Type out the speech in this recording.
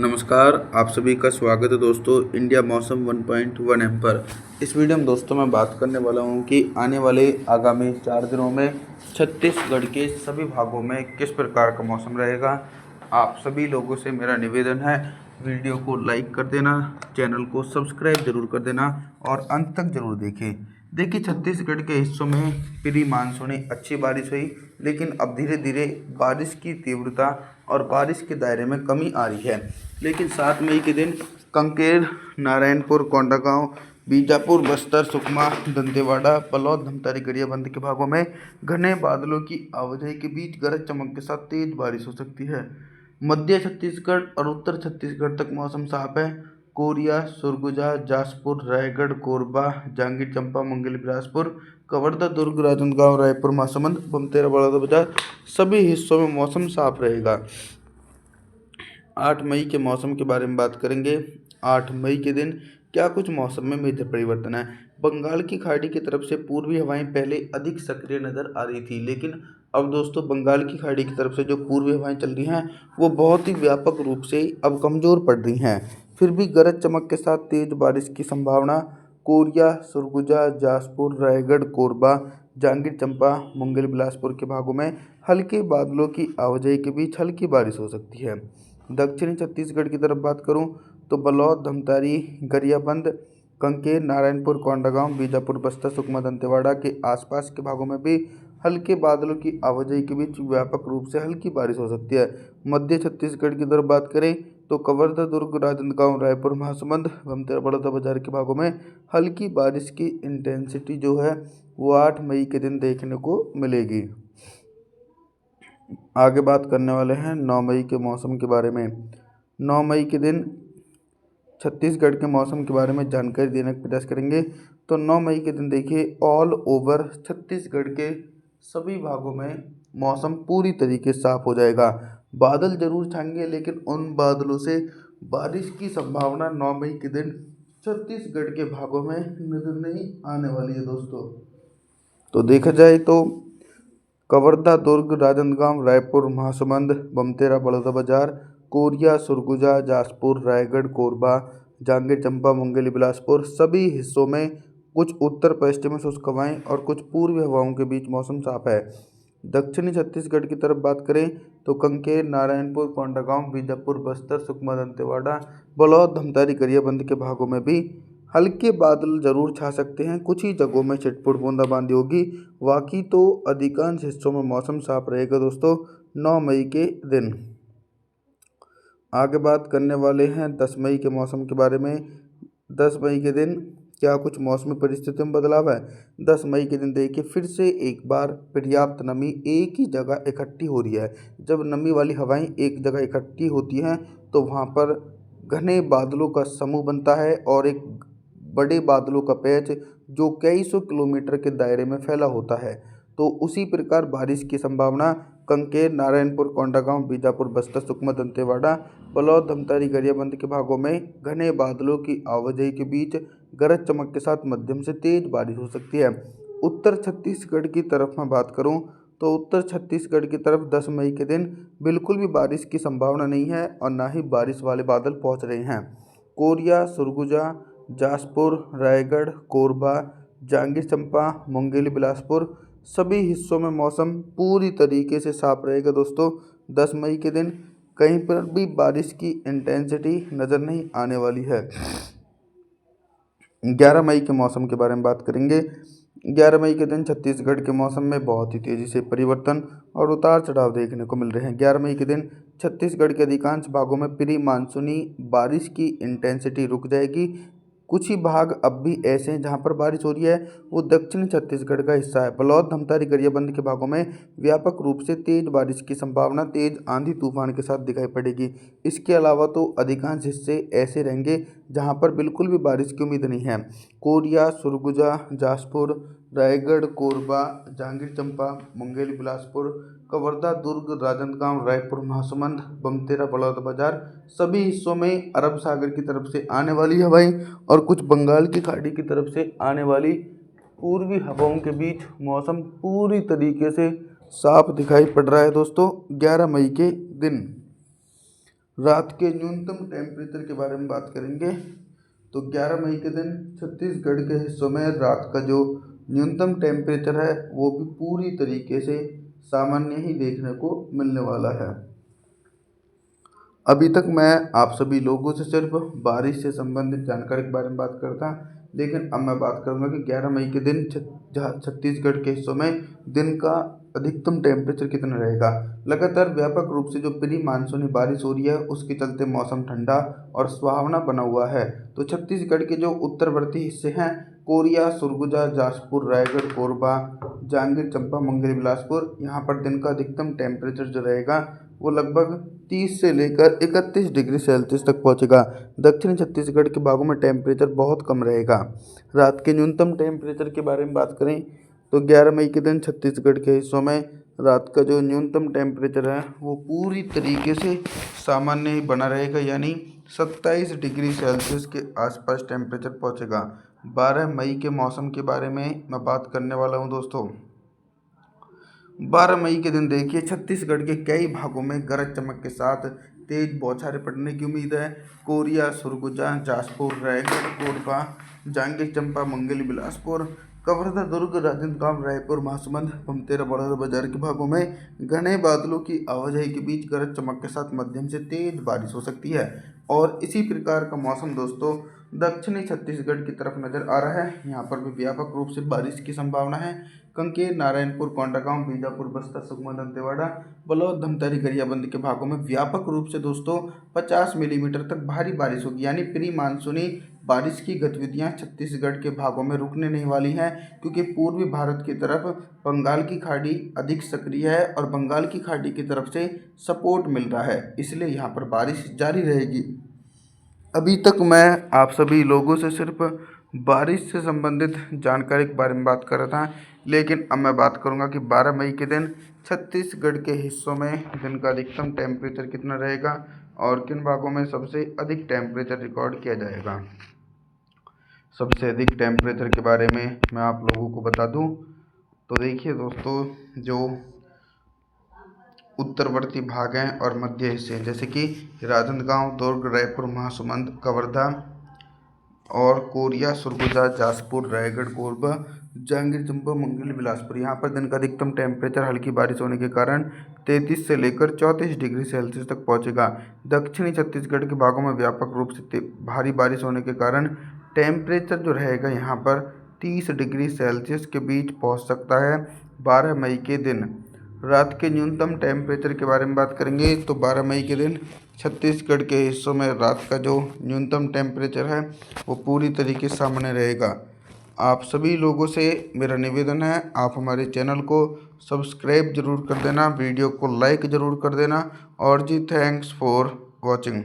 नमस्कार, आप सभी का स्वागत है दोस्तों इंडिया मौसम 1.1 एम पर। इस वीडियो में दोस्तों मैं बात करने वाला हूं कि आने वाले आगामी 4 दिनों में छत्तीसगढ़ के सभी भागों में किस प्रकार का मौसम रहेगा। आप सभी लोगों से मेरा निवेदन है, वीडियो को लाइक कर देना, चैनल को सब्सक्राइब जरूर कर देना और अंत तक जरूर देखें। देखिए, छत्तीसगढ़ के हिस्सों में प्री मानसूनी अच्छी बारिश हुई, लेकिन अब धीरे धीरे बारिश की तीव्रता और बारिश के दायरे में कमी आ रही है। लेकिन 7 मई के दिन कांकेर, नारायणपुर, कोंडागांव, बीजापुर, बस्तर, सुकमा, दंतेवाड़ा, पलौद, धमतारी, गरियाबंद के भागों में घने बादलों की आवाजाही के बीच गरज चमक के साथ तेज बारिश हो सकती है। मध्य छत्तीसगढ़ और उत्तर छत्तीसगढ़ तक मौसम साफ है। कोरिया, सुरगुजा, जासपुर, रायगढ़, कोरबा, जांजगीर चांपा, मुंगेली, बिलासपुर, कवर्धा, दुर्ग, राजनांदगांव, रायपुर, महासमुंद, बमतेरा, बलौदाबाजार सभी हिस्सों में मौसम साफ रहेगा। 8 मई के मौसम के बारे में बात करेंगे। 8 मई के दिन क्या कुछ मौसम में मेजर परिवर्तन है। बंगाल की खाड़ी की तरफ से पूर्वी हवाएं पहले अधिक सक्रिय नज़र आ रही थी, लेकिन अब दोस्तों बंगाल की खाड़ी की तरफ से जो पूर्वी हवाएं चल रही हैं वो बहुत ही व्यापक रूप से अब कमज़ोर पड़ रही हैं। फिर भी गरज चमक के साथ तेज बारिश की संभावना। कोरिया, सरगुजा, जासपुर, रायगढ़, कोरबा, जांजगीर चांपा, मुंगेली, बिलासपुर के भागों में हल्के बादलों की आवाजाही के बीच हल्की बारिश हो सकती है। दक्षिणी छत्तीसगढ़ की तरफ बात करूं तो बलौद, धमतारी, गरियाबंद, कांकेर, नारायणपुर, कोंडागांव, बीजापुर, बस्तर, सुकमा, दंतेवाड़ा के आसपास के भागों में भी हल्के बादलों की आवाजाही के बीच व्यापक रूप से हल्की बारिश हो सकती है। मध्य छत्तीसगढ़ की तरफ बात करें तो कवर्धा, दुर्ग, राजनांदगांव, रायपुर, महासमुंद, बमतेरा, बलौदाबाजार के भागों में हल्की बारिश की इंटेंसिटी जो है वो 8 मई के दिन देखने को मिलेगी। आगे बात करने वाले हैं 9 मई के मौसम के बारे में। 9 मई के दिन छत्तीसगढ़ के मौसम के बारे में जानकारी देने का प्रयास करेंगे। तो 9 मई के दिन देखिए, ऑल ओवर छत्तीसगढ़ के सभी भागों में मौसम पूरी तरीके से साफ हो जाएगा। बादल जरूर छाएंगे, लेकिन उन बादलों से बारिश की संभावना 9 मई के दिन छत्तीसगढ़ के भागों में नजर नहीं आने वाली है दोस्तों। तो देखा जाए तो कवर्धा, दुर्ग, राजनांदगांव, रायपुर, महासमुंद, बमतेरा, बलौदाबाजार, कोरिया, सुरगुजा, जासपुर, रायगढ़, कोरबा, जांजगीर चांपा, मुंगेली, बिलासपुर सभी हिस्सों में कुछ उत्तर पश्चिमी शुष्क हवाएं और कुछ पूर्वी हवाओं के बीच मौसम साफ है। दक्षिणी छत्तीसगढ़ की तरफ बात करें तो कांकेर, नारायणपुर, कोंडागांव, बीजापुर, बस्तर, सुकमा, दंतेवाड़ा, बलौद, धमतारी, गरियाबंद के भागों में भी हल्के बादल जरूर छा सकते हैं। कुछ ही जगहों में छिटपुट बूंदाबांदी होगी, बाकी तो अधिकांश हिस्सों में मौसम साफ रहेगा दोस्तों 9 मई के दिन। आगे बात करने वाले हैं 10 मई के मौसम के बारे में। 10 मई के दिन क्या कुछ मौसमी परिस्थितियों में बदलाव है। 10 मई के दिन देखिए, फिर से एक बार पर्याप्त नमी एक ही जगह इकट्ठी हो रही है। जब नमी वाली हवाएं एक जगह इकट्ठी होती हैं तो वहाँ पर घने बादलों का समूह बनता है और एक बड़े बादलों का पैच जो कई सौ किलोमीटर के दायरे में फैला होता है। तो उसी प्रकार बारिश की संभावना कांकेर, नारायणपुर, कोंडागांव, बीजापुर, बस्तर, सुकमा, दंतेवाड़ा, बलौद, धमतारी, गरियाबंद के भागों में घने बादलों की आवाजाही के बीच गरज चमक के साथ मध्यम से तेज बारिश हो सकती है। उत्तर छत्तीसगढ़ की तरफ मैं बात करूं तो उत्तर छत्तीसगढ़ की तरफ 10 मई के दिन बिल्कुल भी बारिश की संभावना नहीं है और ना ही बारिश वाले बादल पहुंच रहे हैं। कोरिया, सुरगुजा, जासपुर, रायगढ़, कोरबा, जांजगीर चांपा, मुंगेली, बिलासपुर सभी हिस्सों में मौसम पूरी तरीके से साफ रहेगा दोस्तों 10 मई के दिन। कहीं पर भी बारिश की इंटेंसिटी नज़र नहीं आने वाली है। 11 मई के मौसम के बारे में बात करेंगे। 11 मई के दिन छत्तीसगढ़ के मौसम में बहुत ही तेज़ी से परिवर्तन और उतार चढ़ाव देखने को मिल रहे हैं। 11 मई के दिन छत्तीसगढ़ के अधिकांश भागों में प्री मानसूनी बारिश की इंटेंसिटी रुक जाएगी। कुछ ही भाग अब भी ऐसे हैं जहां पर बारिश हो रही है, वो दक्षिणी छत्तीसगढ़ का हिस्सा है। बलौद, धमतारी, गरियाबंद के भागों में व्यापक रूप से तेज बारिश की संभावना तेज आंधी तूफान के साथ दिखाई पड़ेगी। इसके अलावा तो अधिकांश हिस्से ऐसे रहेंगे जहां पर बिल्कुल भी बारिश की उम्मीद नहीं है। कोरिया, सुरगुजा, जासपुर, रायगढ़, कोरबा, जांजगीर चांपा, मुंगेली, बिलासपुर, कवर्धा, दुर्ग, राजनांदगांव, रायपुर, महासमुंद, बमतेरा, बलौदाबाजार सभी हिस्सों में अरब सागर की तरफ से आने वाली हवाएं और कुछ बंगाल की खाड़ी की तरफ से आने वाली पूर्वी हवाओं के बीच मौसम पूरी तरीके से साफ दिखाई पड़ रहा है दोस्तों 11 मई के दिन। रात के न्यूनतम टेम्परेचर के बारे में बात करेंगे तो 11 मई के दिन छत्तीसगढ़ के हिस्सों में रात का जो न्यूनतम टेम्परेचर है वो भी पूरी तरीके से सामान्य ही देखने को मिलने वाला है। अभी तक मैं आप सभी लोगों से सिर्फ बारिश से संबंधित जानकारी के बारे में बात करता, लेकिन अब मैं बात करूंगा कि 11 मई के दिन जहाँ छत्तीसगढ़ के हिस्सों में दिन का अधिकतम टेम्परेचर कितना रहेगा। लगातार व्यापक रूप से जो प्री मानसूनी बारिश हो रही है उसके चलते मौसम ठंडा और सुहावना बना हुआ है। तो छत्तीसगढ़ के जो उत्तरवर्ती हिस्से हैं कोरिया, सरगुजा, जाजपुर, रायगढ़, कोरबा, जांजगीर चांपा, मुंगेली, बिलासपुर, यहाँ पर दिन का अधिकतम टेम्परेचर जो रहेगा वो लगभग 30 से लेकर 31 डिग्री सेल्सियस तक पहुंचेगा। दक्षिणी छत्तीसगढ़ के भागों में टेम्परेचर बहुत कम रहेगा। रात के न्यूनतम टेम्परेचर के बारे में बात करें तो 11 मई के दिन छत्तीसगढ़ के हिस्सों में रात का जो न्यूनतम टेम्परेचर है वो पूरी तरीके से सामान्य ही बना रहेगा, यानी 27 डिग्री सेल्सियस के आसपास टेम्परेचर पहुंचेगा। 12 मई के मौसम के बारे में मैं बात करने वाला हूं दोस्तों। 12 मई के दिन देखिए छत्तीसगढ़ के कई भागों में गरज चमक के साथ तेज बौछारें पड़ने की उम्मीद है। कोरिया, सरगुजा, जाजपुर, रायगढ़, कोरबा, जांजगीर चांपा, मुंगेली, बिलासपुर, कवर्धा, दुर्ग, राजनांदगांव, रायपुर, महासमुंद, बमतेरा, बड़ौदा बाजार के भागों में घने बादलों की आवाजाही के बीच गरज चमक के साथ मध्यम से तेज बारिश हो सकती है। और इसी प्रकार का मौसम दोस्तों दक्षिणी छत्तीसगढ़ की तरफ नजर आ रहा है। यहाँ पर भी व्यापक रूप से बारिश की संभावना है। कांकेर, नारायणपुर, कोंडागांव, बीजापुर, बस्तर, सुकमा, दंतेवाड़ा, बलौद, धमतरी, गरियाबंद के भागों में व्यापक रूप से दोस्तों 50 मिलीमीटर तक भारी बारिश होगी, यानी प्री मानसूनी बारिश की गतिविधियां छत्तीसगढ़ के भागों में रुकने नहीं वाली हैं, क्योंकि पूर्वी भारत की तरफ बंगाल की खाड़ी अधिक सक्रिय है और बंगाल की खाड़ी की तरफ से सपोर्ट मिल रहा है, इसलिए यहाँ पर बारिश जारी रहेगी। अभी तक मैं आप सभी लोगों से सिर्फ बारिश से संबंधित जानकारी के बारे में बात कर रहा था, लेकिन अब मैं बात करूंगा कि 12 मई के दिन छत्तीसगढ़ के हिस्सों में दिन का अधिकतम टेम्परेचर कितना रहेगा और किन भागों में सबसे अधिक टेम्परेचर रिकॉर्ड किया जाएगा। सबसे अधिक टेम्परेचर के बारे में मैं आप लोगों को बता दूं तो देखिए दोस्तों, जो उत्तरवर्ती भाग हैं और मध्य हिस्से जैसे कि राजनांदगांव, दुर्ग, रायपुर, महासमुंद, कवर्धा और कोरिया, सरगुजा, जाजपुर, रायगढ़, कोरबा, जांजगीर चांपा, मुंगेली, बिलासपुर, यहाँ पर दिन का अधिकतम टेम्परेचर हल्की बारिश होने के कारण 33 से लेकर 34 डिग्री सेल्सियस तक पहुँचेगा। दक्षिणी छत्तीसगढ़ के भागों में व्यापक रूप से भारी बारिश होने के कारण टेम्परेचर जो रहेगा यहाँ पर 30 डिग्री सेल्सियस के बीच पहुँच सकता है। 12 मई के दिन रात के न्यूनतम टेम्परेचर के बारे में बात करेंगे तो 12 मई के दिन छत्तीसगढ़ के हिस्सों में रात का जो न्यूनतम टेम्परेचर है वो पूरी तरीके से सामान्य रहेगा। आप सभी लोगों से मेरा निवेदन है, आप हमारे चैनल को सब्सक्राइब ज़रूर कर देना, वीडियो को लाइक ज़रूर कर देना और जी थैंक्स फॉर वॉचिंग।